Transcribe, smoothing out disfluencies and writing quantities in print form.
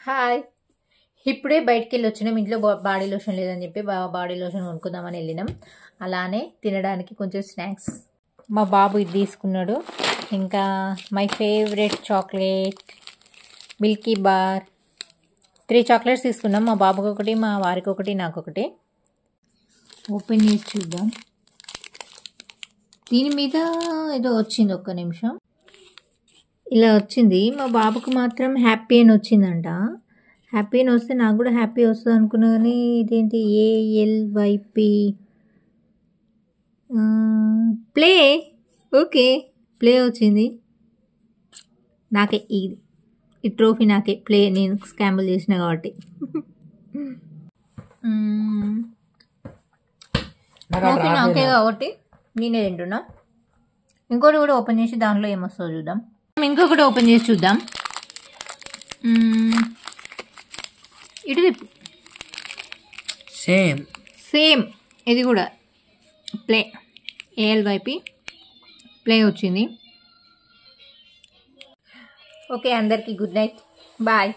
Hi. ఇప్పుడే బయటికెళ్ళి వచ్చినాం. ఇంట్లో బాడీ లోషన్ లేదని చెప్పి బాడీ లోషన్ కొనుక్కుందామని వెళ్ళినాం. అలానే తినడానికి కొంచెం స్నాక్స్. మా బాబు ఇది తీసుకున్నాడు. ఇంకా my favourite chocolate Milky bar. 3 chocolates తీసుకున్నాం. మా బాబుకి ఒకటి, మా వారికి ఒకటి, నాకు ఒకటి. ఓపెన్ చేసి చూద్దాం. దీని మీద ఏదో వచ్చింది, ఒక్క నిమిషం. ఇలా వచ్చింది. మా బాబుకు మాత్రం హ్యాపీ అని వచ్చిందంట. హ్యాపీ అని వస్తే నాకు కూడా హ్యాపీ వస్తుంది అనుకున్నా, కానీ ఇదేంటి ALYP ప్లే. ఓకే, ప్లే వచ్చింది. నాకే ఈ ట్రోఫీ నాకే. ప్లే నేను స్కాంబుల్ చేసిన కాబట్టి. ట్రోఫీ నాకే కాబట్టి నేనే తింటున్నా. ఇంకోటి కూడా ఓపెన్ చేసి దాంట్లో ఏమొస్తుందో చూద్దాం. ఇంకొకటి ఓపెన్ చేసి చూద్దాం. ఇటు సేమ్ ఇది కూడా ప్లే. ALYP ప్లే వచ్చింది. ఓకే, అందరికీ గుడ్ నైట్, బాయ్.